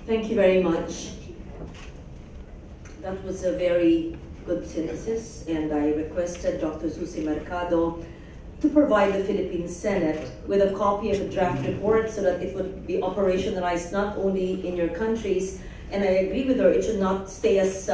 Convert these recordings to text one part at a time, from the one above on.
Thank you very much. That was a very good synthesis, and I requested Dr. Susie Mercado to provide the Philippine Senate with a copy of the draft report so that it would be operationalized not only in your countries, and I agree with her, it should not stay as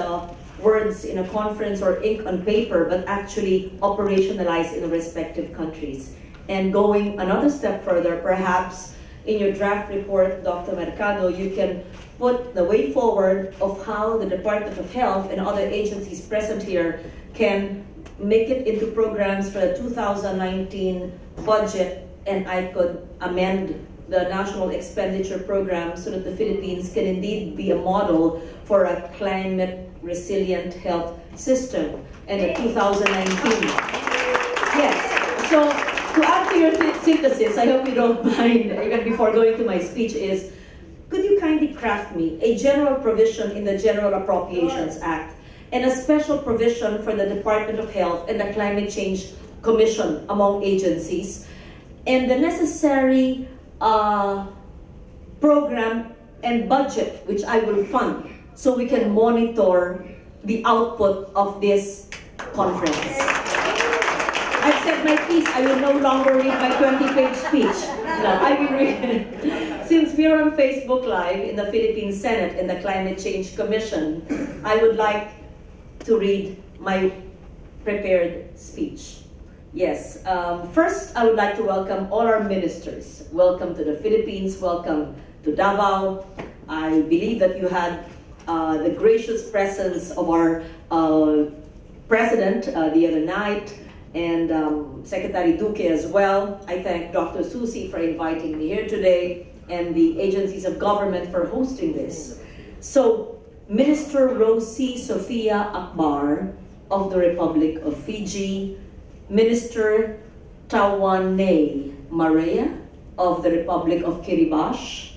words in a conference or ink on paper, but actually operationalized in the respective countries. And going another step further, perhaps in your draft report, Dr. Mercado, you can put the way forward of how the Department of Health and other agencies present here can make it into programs for the 2019 budget, and I could amend the national expenditure program so that the Philippines can indeed be a model for a climate resilient health system in the 2019. Yes, so to add to your synthesis, I hope you don't mind, even before going to my speech, is could you kindly craft me a general provision in the General Appropriations Act and a special provision for the Department of Health and the Climate Change Commission among agencies, and the necessary program and budget which I will fund so we can monitor the output of this conference. I've said my piece. I will no longer read my 20-page speech. No, I will read. Since we are on Facebook Live in the Philippine Senate and the Climate Change Commission, I would like to read my prepared speech. Yes, first I would like to welcome all our ministers. Welcome to the Philippines, welcome to Davao. I believe that you had the gracious presence of our President the other night, and Secretary Duque as well. I thank Dr. Susie for inviting me here today, and the agencies of government for hosting this. So, Minister Rosie Sofia Akbar of the Republic of Fiji, Minister Tawane Maria of the Republic of Kiribati.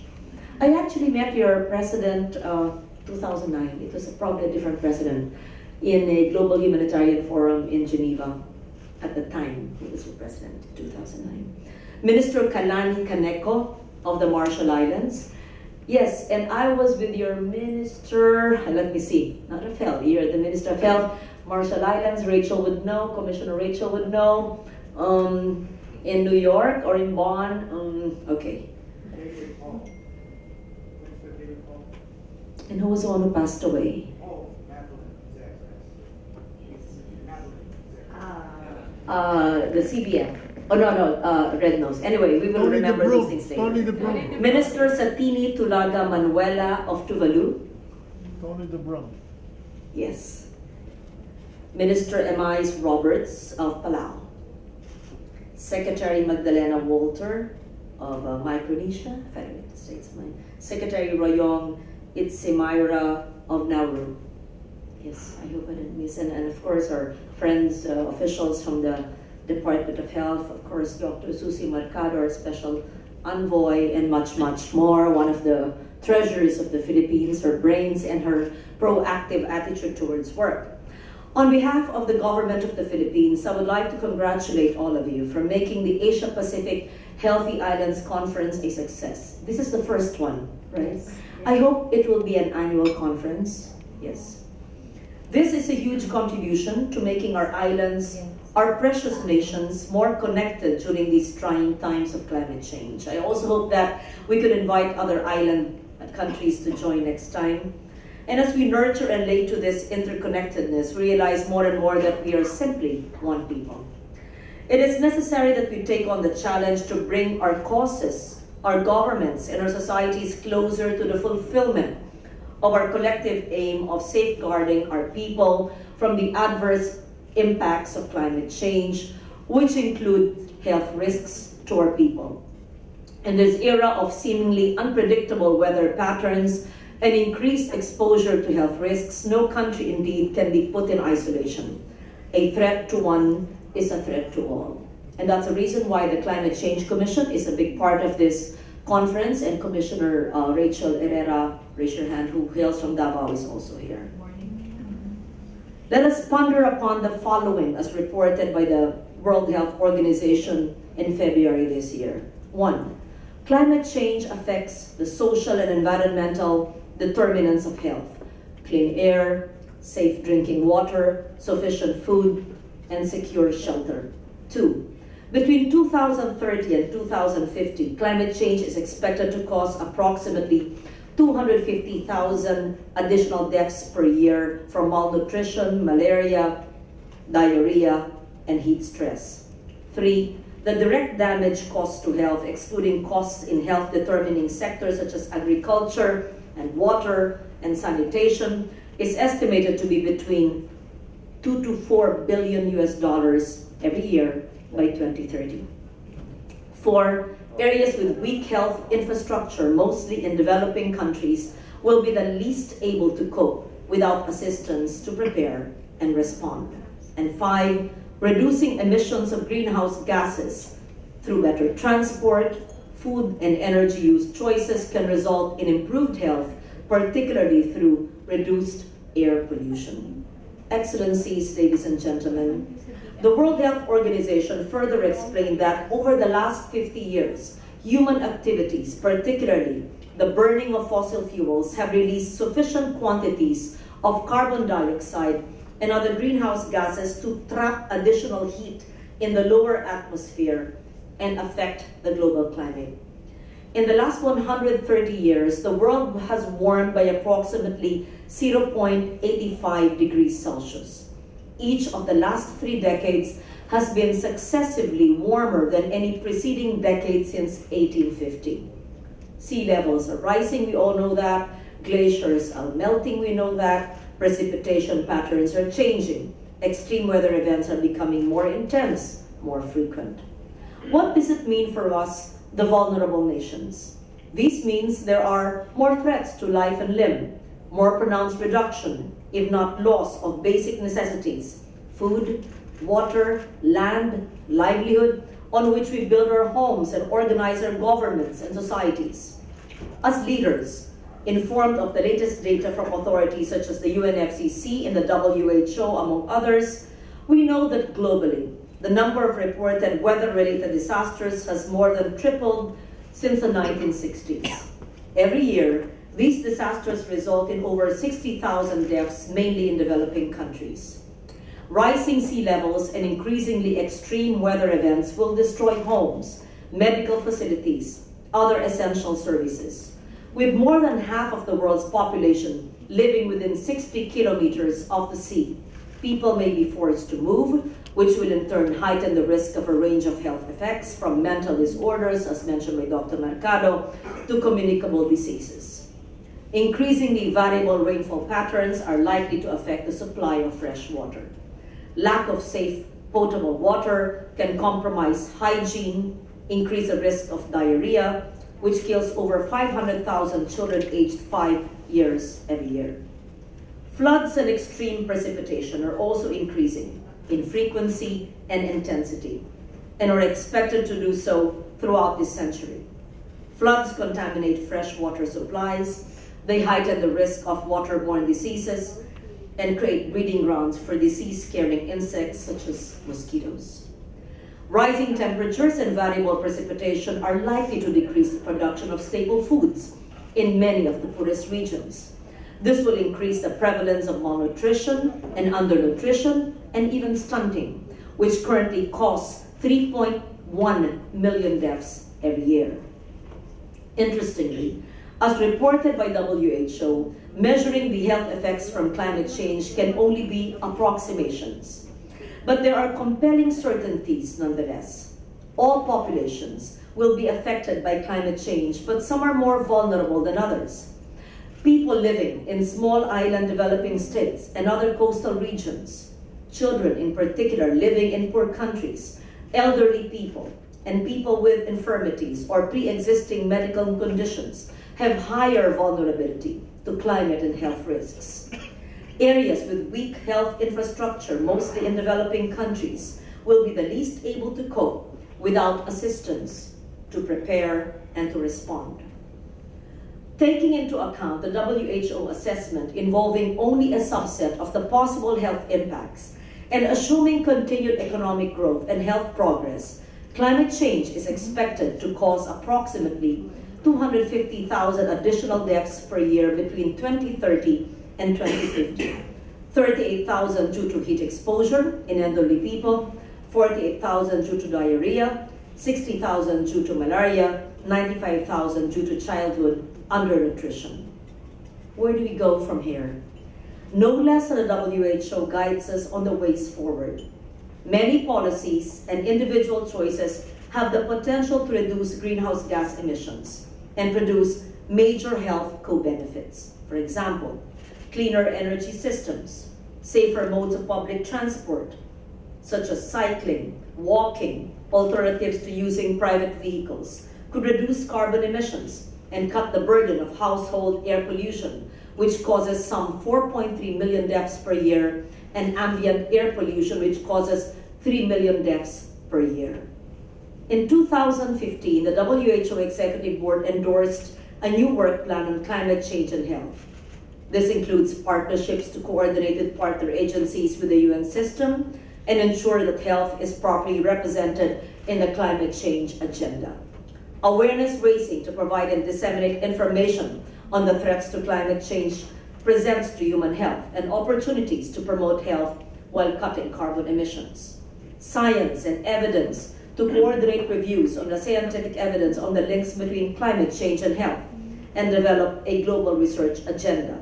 I actually met your president 2009. It was probably a different president in a global humanitarian forum in Geneva at the time. He was the president in 2009. Minister Kalani Kaneko of the Marshall Islands. Yes, and I was with your minister, let me see, not of health, you're the Minister of Health, Marshall Islands, Rachel would know, Commissioner Rachel would know, in New York or in Bonn, okay. And who was the one who passed away? The CBF. Oh, no, Red Nose. Anyway, we will remember these things later. Minister Satini Tulaga Manuela of Tuvalu. Tony the Brum. Yes. Minister Emais Roberts of Palau. Secretary Magdalena Walter of Micronesia, Federated States of Mind. Secretary Royong Itzimaira of Nauru. Yes, I hope I didn't miss. And of course, our friends, officials from the Department of Health, of course, Dr. Susie Mercado, our special envoy, and much, much more. One of the treasures of the Philippines, her brains and her proactive attitude towards work. On behalf of the government of the Philippines, I would like to congratulate all of you for making the Asia-Pacific Healthy Islands Conference a success. This is the first one, right? I hope it will be an annual conference. Yes. This is a huge contribution to making our islands, our precious nations, more connected during these trying times of climate change. I also hope that we could invite other island countries to join next time. And as we nurture and lay to this interconnectedness, we realize more and more that we are simply one people. It is necessary that we take on the challenge to bring our causes, our governments, and our societies closer to the fulfillment of our collective aim of safeguarding our people from the adverse impacts of climate change, which include health risks to our people. In this era of seemingly unpredictable weather patterns and increased exposure to health risks, no country indeed can be put in isolation. A threat to one is a threat to all. And that's the reason why the Climate Change Commission is a big part of this conference, and Commissioner Rachel Herrera, raise your hand, who hails from Davao, is also here. Let us ponder upon the following as reported by the World Health Organization in February this year. 1. Climate change affects the social and environmental determinants of health: clean air, safe drinking water, sufficient food, and secure shelter. 2. Between 2030 and 2050, climate change is expected to cause approximately 250,000 additional deaths per year from malnutrition, malaria, diarrhea, and heat stress. 3. The direct damage caused to health, excluding costs in health-determining sectors such as agriculture and water and sanitation, is estimated to be between $2 to $4 billion every year by 2030. 4. Areas with weak health infrastructure, mostly in developing countries, will be the least able to cope without assistance to prepare and respond. And 5. Reducing emissions of greenhouse gases through better transport, food, and energy use choices can result in improved health, particularly through reduced air pollution. Excellencies, ladies and gentlemen, the World Health Organization further explained that over the last 50 years, human activities, particularly the burning of fossil fuels, have released sufficient quantities of carbon dioxide and other greenhouse gases to trap additional heat in the lower atmosphere and affect the global climate. In the last 130 years, the world has warmed by approximately 0.85 degrees Celsius. Each of the last 3 decades has been successively warmer than any preceding decade since 1850. Sea levels are rising, we all know that. Glaciers are melting, we know that. Precipitation patterns are changing. Extreme weather events are becoming more intense, more frequent. What does it mean for us, the vulnerable nations? This means there are more threats to life and limb, more pronounced reduction, if not loss, of basic necessities: food, water, land, livelihood, on which we build our homes and organize our governments and societies. As leaders, informed of the latest data from authorities such as the UNFCCC and the WHO, among others, we know that globally, the number of reported weather-related disasters has more than tripled since the 1960s. Every year, these disasters result in over 60,000 deaths, mainly in developing countries. Rising sea levels and increasingly extreme weather events will destroy homes, medical facilities, other essential services. With more than half of the world's population living within 60 kilometers of the sea, people may be forced to move, which will in turn heighten the risk of a range of health effects, from mental disorders, as mentioned by Dr. Mercado, to communicable diseases. Increasingly variable rainfall patterns are likely to affect the supply of fresh water. Lack of safe, potable water can compromise hygiene, increase the risk of diarrhea, which kills over 500,000 children aged 5 years every year. Floods and extreme precipitation are also increasing in frequency and intensity, and are expected to do so throughout this century. Floods contaminate freshwater supplies, they heighten the risk of waterborne diseases, and create breeding grounds for disease-carrying insects such as mosquitoes. Rising temperatures and variable precipitation are likely to decrease the production of staple foods in many of the poorest regions. This will increase the prevalence of malnutrition and undernutrition and even stunting, which currently costs 3.1 million deaths every year. Interestingly, as reported by WHO, measuring the health effects from climate change can only be approximations. But there are compelling certainties nonetheless. All populations will be affected by climate change, but some are more vulnerable than others. People living in small island developing states and other coastal regions, children in particular living in poor countries, elderly people, and people with infirmities or pre-existing medical conditions have higher vulnerability to climate and health risks. Areas with weak health infrastructure, mostly in developing countries, will be the least able to cope without assistance to prepare and to respond. Taking into account the WHO assessment involving only a subset of the possible health impacts and assuming continued economic growth and health progress, climate change is expected to cause approximately 250,000 additional deaths per year between 2030 and 2050. 38,000 due to heat exposure in elderly people, 48,000 due to diarrhea, 60,000 due to malaria, 95,000 due to childhood undernutrition. Where do we go from here? No less than the WHO guides us on the ways forward. Many policies and individual choices have the potential to reduce greenhouse gas emissions and produce major health co-benefits. For example, cleaner energy systems, safer modes of public transport, such as cycling, walking, alternatives to using private vehicles, could reduce carbon emissions and cut the burden of household air pollution, which causes some 4.3 million deaths per year, and ambient air pollution, which causes 3 million deaths per year. In 2015, the WHO Executive Board endorsed a new work plan on climate change and health. This includes partnerships to coordinate with partner agencies with the UN system and ensure that health is properly represented in the climate change agenda. Awareness raising to provide and disseminate information on the threats to climate change presents to human health and opportunities to promote health while cutting carbon emissions. Science and evidence to coordinate reviews on the scientific evidence on the links between climate change and health and develop a global research agenda.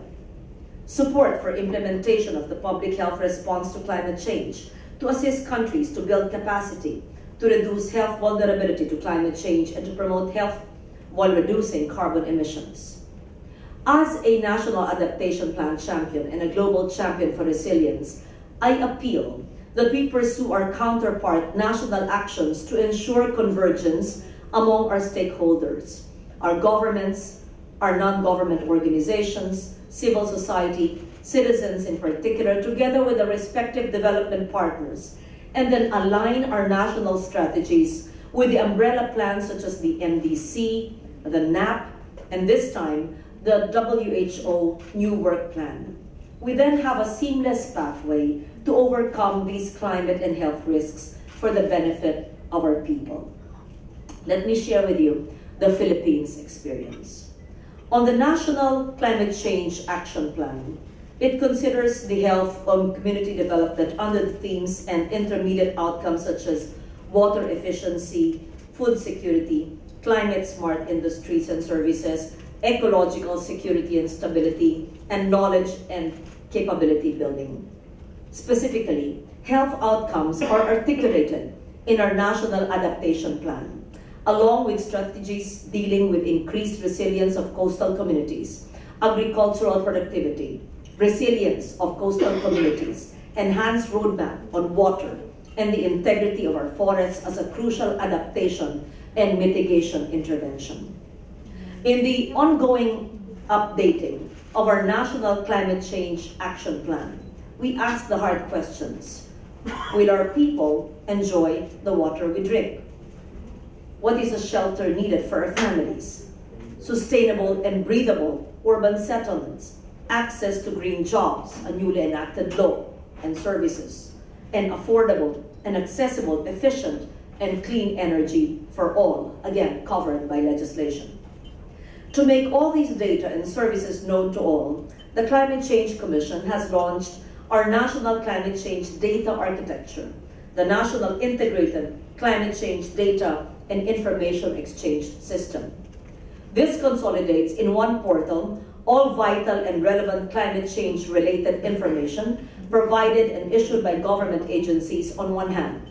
Support for implementation of the public health response to climate change to assist countries to build capacity to reduce health vulnerability to climate change and to promote health while reducing carbon emissions. As a national adaptation plan champion and a global champion for resilience, I appeal that we pursue our counterpart national actions to ensure convergence among our stakeholders, our governments, our non-government organizations, civil society, citizens in particular, together with the respective development partners, and then align our national strategies with the umbrella plans such as the NDC, the NAP, and this time, the WHO New Work Plan. We then have a seamless pathway to overcome these climate and health risks for the benefit of our people. Let me share with you the Philippines experience. On the National Climate Change Action Plan, it considers the health of community development under the themes and intermediate outcomes such as water efficiency, food security, climate-smart industries and services, ecological security and stability, and knowledge and capability building. Specifically, health outcomes are articulated in our National Adaptation Plan, along with strategies dealing with increased resilience of coastal communities, agricultural productivity, resilience of coastal communities, enhanced roadmap on water, and the integrity of our forests as a crucial adaptation and mitigation intervention. In the ongoing updating of our National Climate Change Action Plan, we ask the hard questions. Will our people enjoy the water we drink? What is the shelter needed for our families? Sustainable and breathable urban settlements, access to green jobs, a newly enacted law and services, and affordable and accessible, efficient, and clean energy for all, again, covered by legislation. To make all these data and services known to all, the Climate Change Commission has launched our National Climate Change Data Architecture, the National Integrated Climate Change Data and Information Exchange System. This consolidates in one portal all vital and relevant climate change related information provided and issued by government agencies on one hand,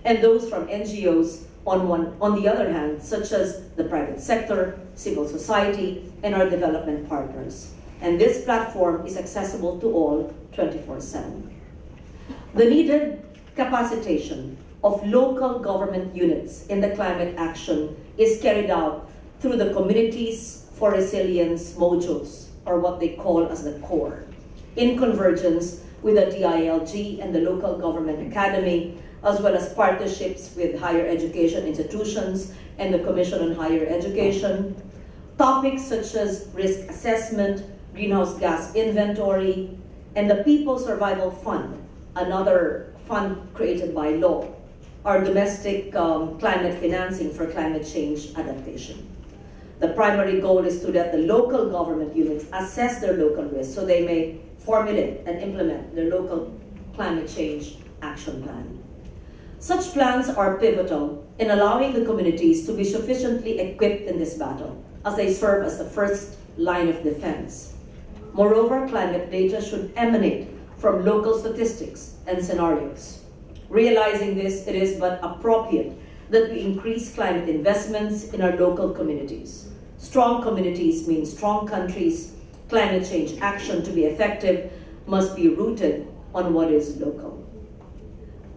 and those from NGOs on the other hand, such as the private sector, civil society, and our development partners. And this platform is accessible to all 24/7. The needed capacitation of local government units in the climate action is carried out through the Communities for Resilience modules, or what they call as the core, in convergence with the DILG and the local government academy, as well as partnerships with higher education institutions and the Commission on Higher Education. Topics such as risk assessment, greenhouse gas inventory, and the People Survival Fund, another fund created by law, our domestic climate financing for climate change adaptation. The primary goal is to let the local government units assess their local risks so they may formulate and implement their local climate change action plan. Such plans are pivotal in allowing the communities to be sufficiently equipped in this battle, as they serve as the first line of defense. Moreover, climate data should emanate from local statistics and scenarios. Realizing this, it is but appropriate that we increase climate investments in our local communities. Strong communities mean strong countries. Climate change action, to be effective, must be rooted on what is local.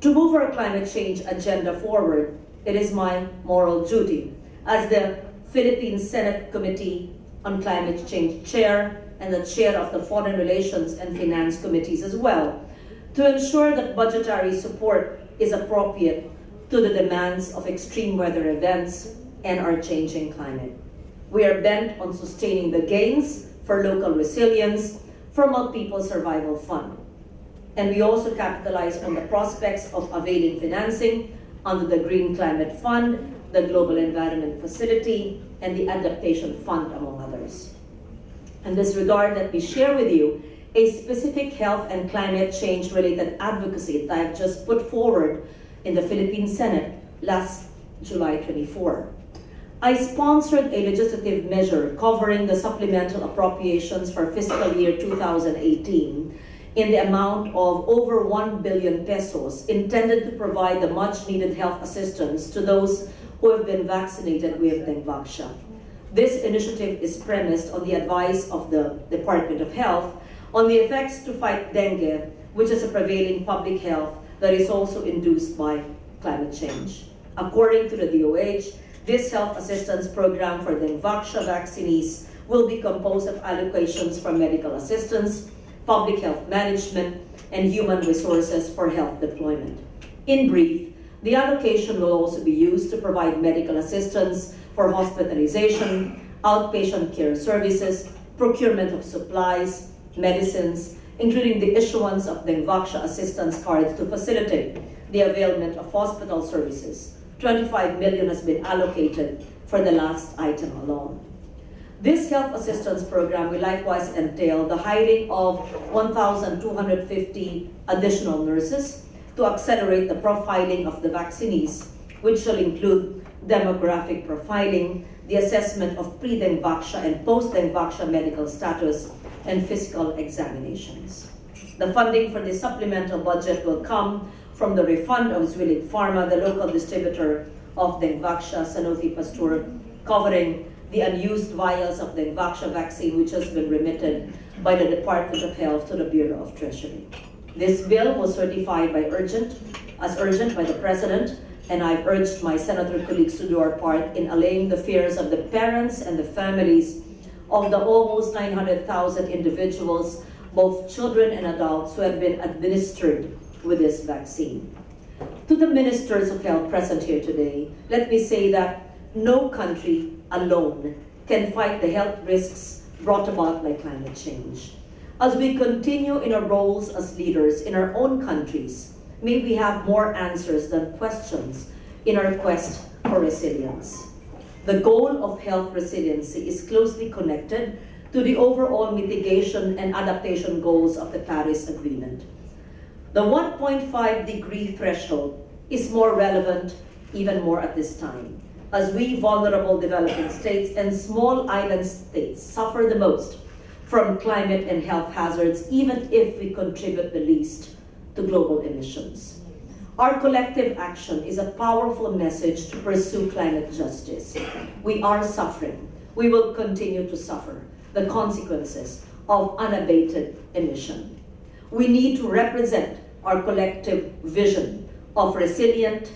To move our climate change agenda forward, it is my moral duty as the Philippine Senate Committee on Climate Change Chair and the Chair of the Foreign Relations and Finance Committees as well, to ensure that budgetary support is appropriate to the demands of extreme weather events and our changing climate. We are bent on sustaining the gains for local resilience from our People's Survival Fund. And we also capitalize on the prospects of availing financing under the Green Climate Fund, the Global Environment Facility, and the Adaptation Fund, among others. In this regard, let me share with you a specific health and climate change related advocacy that I've just put forward in the Philippine Senate last July 24. I sponsored a legislative measure covering the supplemental appropriations for fiscal year 2018 in the amount of over 1 billion pesos intended to provide the much needed health assistance to those who have been vaccinated with dengue. This initiative is premised on the advice of the Department of Health on the effects to fight dengue, which is a prevailing public health that is also induced by climate change. According to the DOH, this health assistance program for dengue vaccinees will be composed of allocations from medical assistance, public health management, and human resources for health deployment. In brief, the allocation will also be used to provide medical assistance for hospitalization, outpatient care services, procurement of supplies, medicines, including the issuance of dengue assistance cards to facilitate the availment of hospital services. 25 million has been allocated for the last item alone. This health assistance program will likewise entail the hiring of 1,250 additional nurses to accelerate the profiling of the vaccinees, which shall include demographic profiling, the assessment of pre-dengue and post-dengue medical status, and physical examinations. The funding for the supplemental budget will come from the refund of Zwillig Pharma, the local distributor of dengue Sanofi Pasteur, covering the unused vials of dengue vaccine, which has been remitted by the Department of Health to the Bureau of Treasury. This bill was certified as urgent by the President, and I've urged my senator colleagues to do our part in allaying the fears of the parents and the families of the almost 900,000 individuals, both children and adults, who have been administered with this vaccine. To the ministers of health present here today, let me say that no country alone can fight the health risks brought about by climate change. As we continue in our roles as leaders in our own countries, may we have more answers than questions in our quest for resilience. The goal of health resiliency is closely connected to the overall mitigation and adaptation goals of the Paris Agreement. The 1.5 degree threshold is more relevant even more at this time, as we vulnerable developing states and small island states suffer the most from climate and health hazards, even if we contribute the least to global emissions. Our collective action is a powerful message to pursue climate justice. We are suffering. We will continue to suffer the consequences of unabated emission. We need to represent our collective vision of resilient,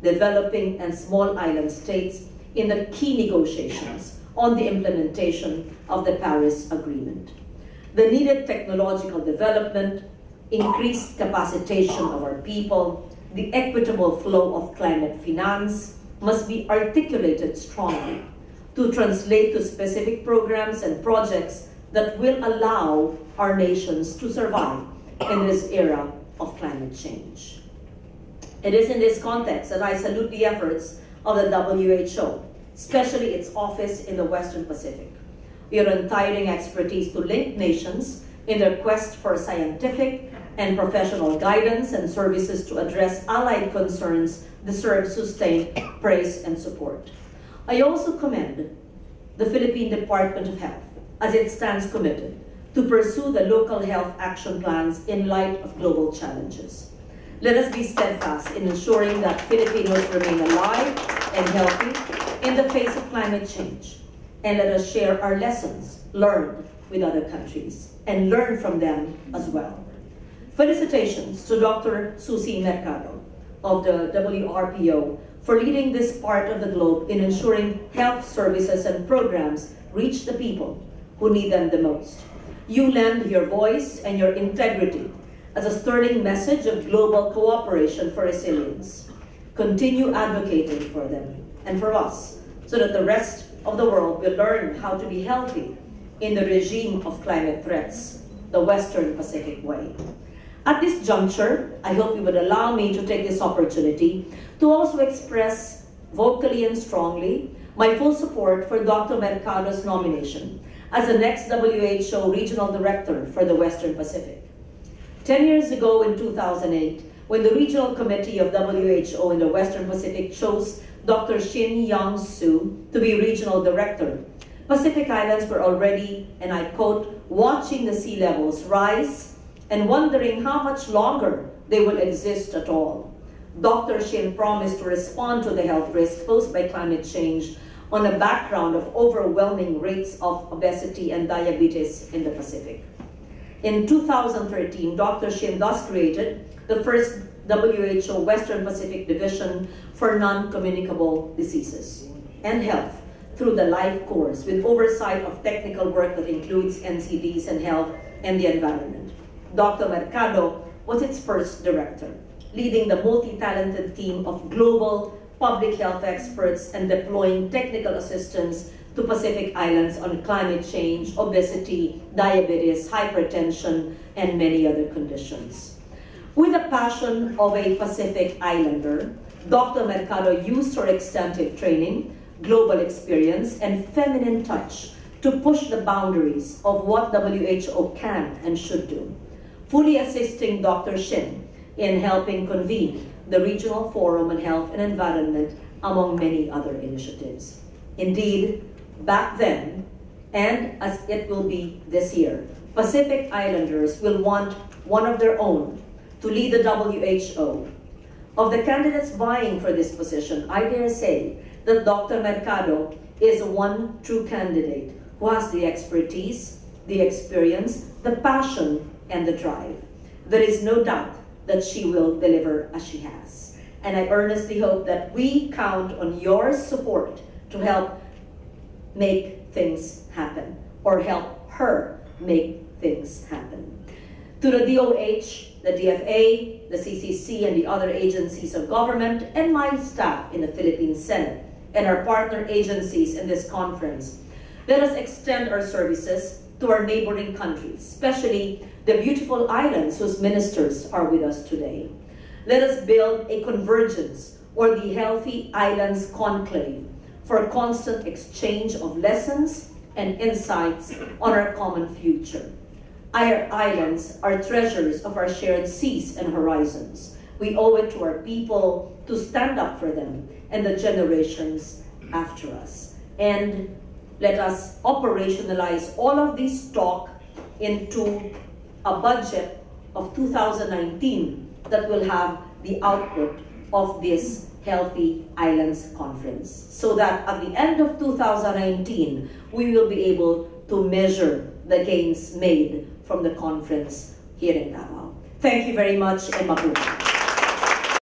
developing, and small island states in the key negotiations on the implementation of the Paris Agreement. The needed technological development, increased capacitation of our people, the equitable flow of climate finance must be articulated strongly to translate to specific programs and projects that will allow our nations to survive in this era of climate change. It is in this context that I salute the efforts of the WHO especially its office in the Western Pacific. We are untiring expertise to link nations in their quest for scientific and professional guidance and services to address allied concerns deserve sustained praise and support. I also commend the Philippine Department of Health as it stands committed to pursue the local health action plans in light of global challenges. Let us be steadfast in ensuring that Filipinos remain alive and healthy in the face of climate change. And let us share our lessons learned with other countries and learn from them as well. Felicitations to Dr. Susie Mercado of the WRPO for leading this part of the globe in ensuring health services and programs reach the people who need them the most. You lend your voice and your integrity as a sterling message of global cooperation for resilience. Continue advocating for them and for us so that the rest of the world will learn how to be healthy in the regime of climate threats, the Western Pacific way. At this juncture, I hope you would allow me to take this opportunity to also express vocally and strongly my full support for Dr. Mercado's nomination as the next WHO Regional Director for the Western Pacific. 10 years ago in 2008, when the Regional Committee of WHO in the Western Pacific chose Dr. Shin Young-soo to be Regional Director, Pacific Islands were already, and I quote, watching the sea levels rise and wondering how much longer they will exist at all. Dr. Shin promised to respond to the health risks posed by climate change on a background of overwhelming rates of obesity and diabetes in the Pacific. In 2013, Dr. Shin thus created the first WHO Western Pacific Division for non-communicable diseases and health through the life course with oversight of technical work that includes NCDs and health and the environment. Dr. Mercado was its first director, leading the multi-talented team of global public health experts and deploying technical assistance to Pacific Islands on climate change, obesity, diabetes, hypertension, and many other conditions. With the passion of a Pacific Islander, Dr. Mercado used her extensive training, global experience, and feminine touch to push the boundaries of what WHO can and should do, fully assisting Dr. Shin in helping convene the Regional Forum on Health and Environment, among many other initiatives. Indeed, back then, and as it will be this year, Pacific Islanders will want one of their own to lead the WHO. Of the candidates vying for this position, I dare say that Dr. Mercado is one true candidate who has the expertise, the experience, the passion, and the drive. There is no doubt that she will deliver as she has. And I earnestly hope that we count on your support to help make things happen, or help her make things happen. To the DOH, the DFA, the CCC, and the other agencies of government, and my staff in the Philippine Senate, and our partner agencies in this conference, let us extend our services to our neighboring countries, especially the beautiful islands whose ministers are with us today. Let us build a convergence, or the Healthy Islands Conclave, for a constant exchange of lessons and insights on our common future. Our islands are treasures of our shared seas and horizons. We owe it to our people to stand up for them and the generations after us. And let us operationalize all of this talk into a budget of 2019 that will have the output of this Healthy Islands Conference, so that at the end of 2019, we will be able to measure the gains made from the conference here in Davao. Thank you very much, and mabuhay.